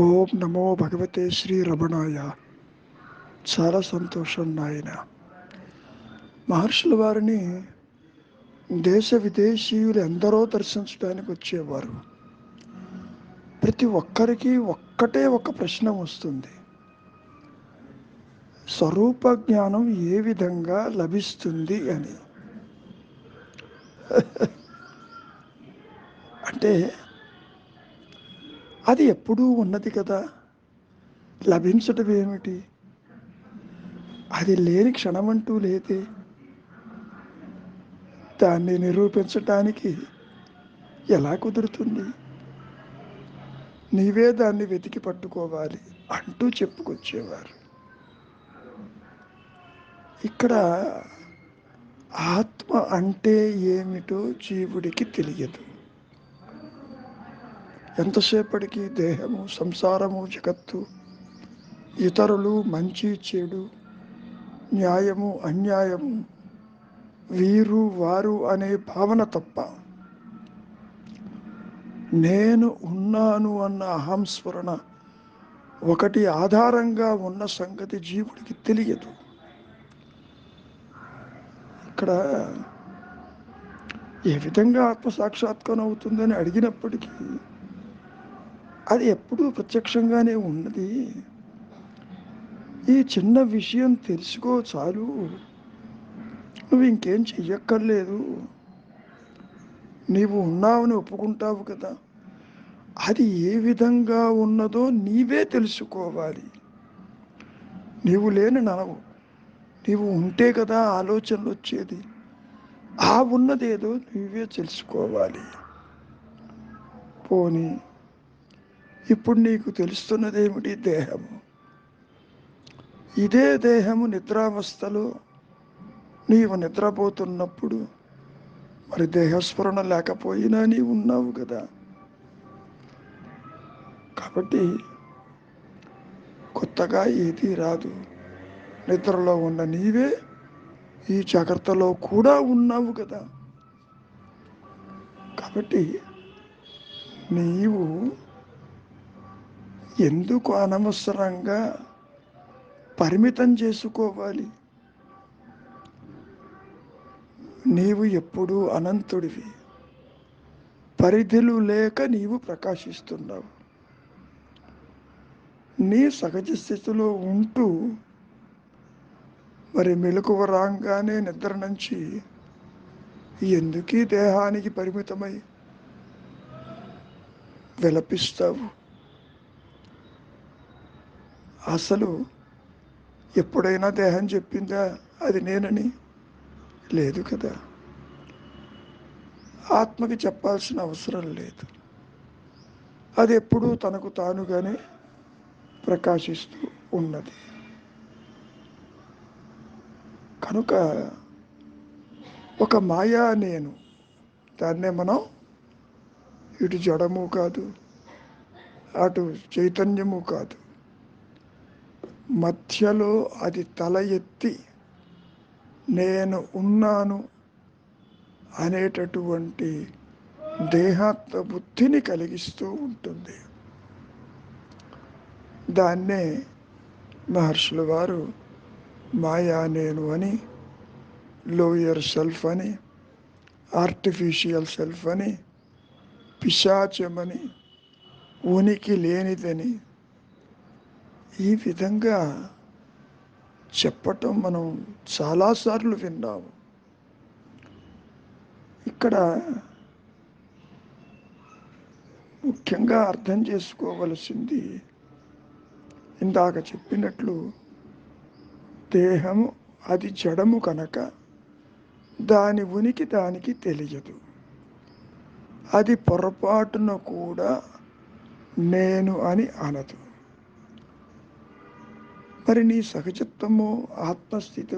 ఓం నమో భగవతే శ్రీ రమణాయ. చాలా సంతోషం నాయన. మహర్షుల వారిని దేశ విదేశీయులు ఎందరో దర్శించడానికి వచ్చేవారు. ప్రతి ఒక్కరికి ఒక్కటే ఒక ప్రశ్న వస్తుంది: స్వరూప జ్ఞానం ఏ విధంగా లభిస్తుంది అని. అంటే అది ఎప్పుడూ ఉన్నది కదా, లభించటం ఏమిటి? అది లేని క్షణమంటూ లేదే. దాన్ని నిరూపించటానికి ఎలా కుదురుతుంది? నీవే దాన్ని వెతికి పట్టుకోవాలి అంటూ చెప్పుకొచ్చేవారు. ఇక్కడ ఆత్మ అంటే ఏమిటో జీవుడికి తెలియదు. ఎంతసేపటికి దేహము, సంసారము, జగత్తు, ఇతరులు, మంచి చెడు, న్యాయము, అన్యాయము, వీరు వారు అనే భావన తప్ప నేను ఉన్నాను అన్న అహంస్మరణ ఒకటి ఆధారంగా ఉన్న సంగతి జీవుడికి తెలియదు. ఇక్కడ ఏ విధంగా ఆత్మసాక్షాత్కారం అవుతుందని అడిగినప్పటికీ అది ఎప్పుడూ ప్రత్యక్షంగానే ఉన్నది. ఈ చిన్న విషయం తెలుసుకో చాలు, నువ్వు ఇంకేం చెయ్యక్కర్లేదు, నీవు ఉన్నావని ఒప్పుకుంటావు కదా. అది ఏ విధంగా ఉన్నదో నీవే తెలుసుకోవాలి. నీవు లేని ననవు, నీవు ఉంటే కదా ఆలోచనలు వచ్చేది. ఆ ఉన్నదేదో నీవే తెలుసుకోవాలి. పోనీ ఇప్పుడు నీకు తెలుస్తున్నదేమిటి? దేహము. ఇదే దేహము నిద్రావస్థలో నీవు నిద్రపోతున్నప్పుడు మరి దేహస్ఫురణ లేకపోయినా నీవు ఉన్నావు కదా. కాబట్టి కొత్తగా ఏదీ రాదు. నిద్రలో ఉన్న నీవే ఈ జాగ్రత్తలో కూడా ఉన్నావు కదా. కాబట్టి నీవు ఎందుకు అనవసరంగా పరిమితం చేసుకోవాలి? నీవు ఎప్పుడూ అనంతుడివి. పరిధులు లేక నీవు ప్రకాశిస్తున్నావు. నీ సహజ స్థితిలో ఉంటూ మరి మెలకువ రాగానే నిద్ర నుంచి ఎందుకీ దేహానికి పరిమితమై విలపిస్తావు? అసలు ఎప్పుడైనా దేహం చెప్పిందా అది నేనని? లేదు కదా. ఆత్మకి చెప్పాల్సిన అవసరం లేదు. అది ఎప్పుడూ తనకు తానుగానే ప్రకాశిస్తూ ఉన్నది. కనుక ఒక మాయా నేను, దాన్నే మనం ఇటు జడము కాదు, అటు చైతన్యము కాదు, మధ్యలో అది తల ఎత్తి నేను ఉన్నాను అనేటటువంటి దేహాత్మ బుద్ధిని కలిగిస్తూ ఉంటుంది. దాన్నే మహర్షుల వారు మాయా నేను అని, లోయర్ సెల్ఫ్ అని, ఆర్టిఫిషియల్ సెల్ఫ్ అని, పిశాచమని, ఉనికి లేనిదని ఈ విధంగా చెప్పటం మనం చాలాసార్లు విన్నాము. ఇక్కడ ముఖ్యంగా అర్థం చేసుకోవలసింది ఇందాక చెప్పినట్లు దేహము అది జడము కనుక దాని ఉనికి దానికి తెలియదు. అది పొరపాటున కూడా నేను అని అనదు. మరి నీ సహజత్వము, ఆత్మస్థితి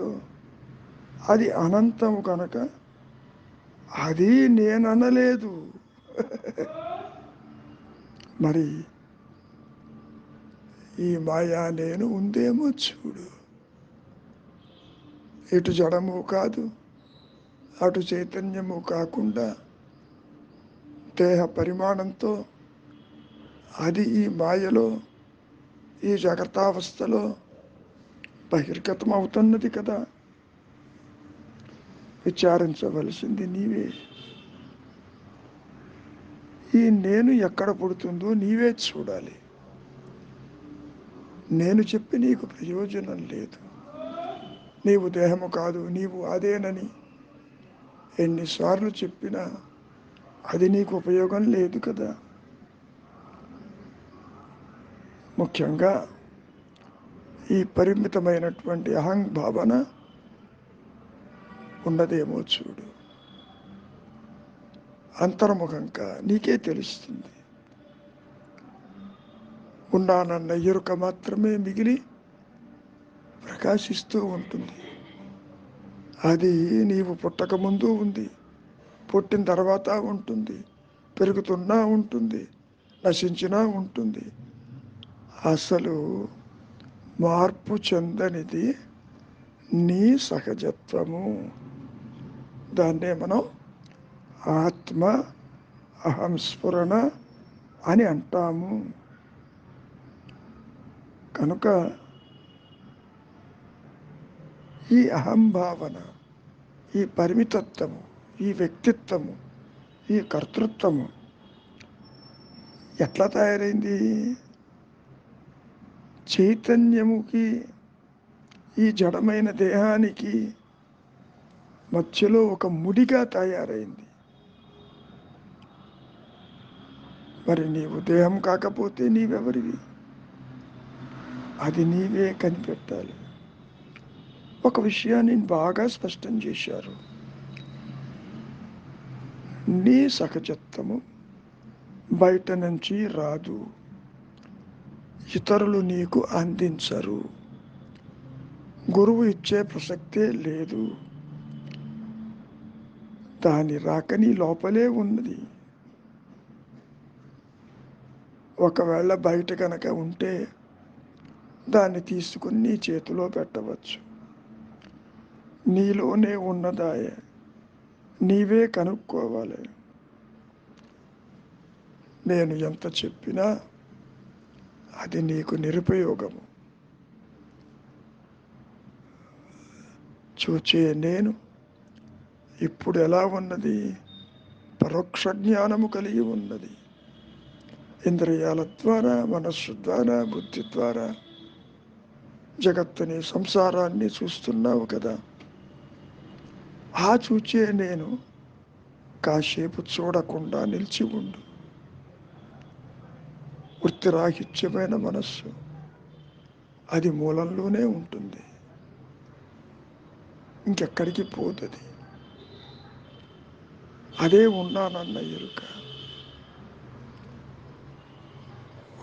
అది అనంతము కనుక అది నేననలేదు. మరి ఈ మాయా నేను ఉందేమో చూడు. ఇటు జడము కాదు, అటు చైతన్యము కాకుండా దేహ పరిమాణంతో అది ఈ మాయలో ఈ జాగ్రత్తావస్థలో బహిర్గతం అవుతున్నది కదా. విచారించవలసింది నీవే. ఈ నేను ఎక్కడ పుడుతుందో నీవే చూడాలి. నేను చెప్పి నీకు ప్రయోజనం లేదు. నీవు దేహము కాదు, నీవు అదేనని ఎన్నిసార్లు చెప్పినా అది నీకు ఉపయోగం లేదు కదా. ముఖ్యంగా ఈ పరిమితమైనటువంటి అహంభావన ఉన్నదేమో చూడు. అంతర్ముఖంగా నీకే తెలుస్తుంది. ఉన్నానన్న ఎరుక మాత్రమే మిగిలి ప్రకాశిస్తూ ఉంటుంది. అది నీవు పుట్టకముందు ఉంది, పుట్టిన తర్వాత ఉంటుంది, పెరుగుతున్నా ఉంటుంది, నశించినా ఉంటుంది. అసలు మార్పు చెందనిది నీ సహజత్వము. దాన్నే మనం ఆత్మ అహంస్ఫురణ అని అంటాము. కనుక ఈ అహంభావన, ఈ పరిమితత్వము, ఈ వ్యక్తిత్వము, ఈ కర్తృత్వము ఎట్లా తయారైంది? చైతన్యముకి, ఈ జడమైన దేహానికి మధ్యలో ఒక ముడిగా తయారైంది. మరి నీవు దేహం కాకపోతే నీవెవరివి? అది నీవే కనిపెట్టాలి. ఒక విషయాన్ని బాగా స్పష్టం చేశారు. నీ సహజత్వము బయట నుంచి రాదు, ఇతరులు నీకు అందించరు, గురువు ఇచ్చే ప్రసక్తే లేదు. దాని రాక నీ లోపలే ఉన్నది. ఒకవేళ బయట కనుక ఉంటే దాన్ని తీసుకుని నీ చేతిలో పెట్టవచ్చు. నీలోనే ఉన్నదాయే, నీవే కనుక్కోవాలి. నేను ఎంత చెప్పినా అది నీకు నిరుపయోగము. చూచే నేను ఇప్పుడు ఎలా ఉన్నది? పరోక్ష జ్ఞానము కలిగి ఉన్నది. ఇంద్రియాల ద్వారా, మనస్సు ద్వారా, బుద్ధి ద్వారా జగత్తుని, సంసారాన్ని చూస్తున్నావు కదా. ఆ చూచే నేను కాసేపు చూడకుండా నిలిచి ఉండు. వృత్తిరాహిత్యమైన మనస్సు అది మూలంలోనే ఉంటుంది, ఇంకెక్కడికి పోతుంది. అదే ఉన్నానన్న ఎరుక.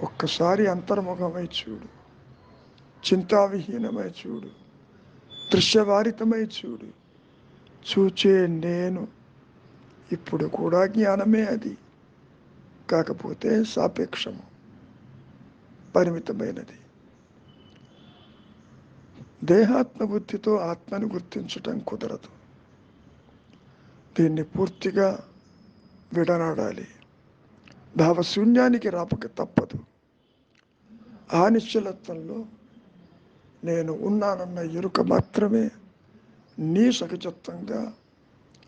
ఒక్కసారి అంతర్ముఖమై చూడు, చింతావిహీనమై చూడు, దృశ్యవారితమై చూడు. చూచే నేను ఇప్పుడు కూడా జ్ఞానమే. అది కాకపోతే సాపేక్షము, పరిమితమైనది. దేహాత్మ బుద్ధితో ఆత్మను గుర్తించటం కుదరదు. దీన్ని పూర్తిగా విడనాడాలి. భావశూన్యానికి రాపక తప్పదు. ఆ నిశ్చలత్వంలో నేను ఉన్నానన్న ఎరుక మాత్రమే నీ సహజత్వంగా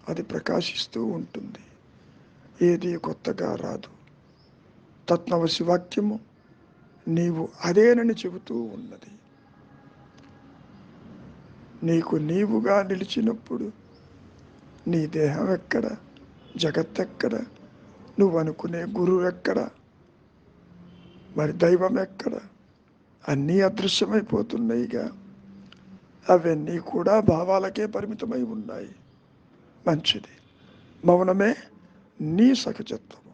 అది ప్రకాశిస్తూ ఉంటుంది. ఏది కొత్తగా రాదు. తత్వవసి వాక్యము నీవు అదేనని చెబుతూ ఉన్నది. నీకు నీవుగా నిలిచినప్పుడు నీ దేహం ఎక్కడ, జగత్తెక్కడ, నువ్వు అనుకునే గురువు ఎక్కడ, మరి దైవం ఎక్కడ? అన్నీ అదృశ్యమైపోతున్నాయిగా. అవన్నీ కూడా భావాలకే పరిమితమై ఉన్నాయి. మంచిది. మౌనమే నీ సహజత్వం.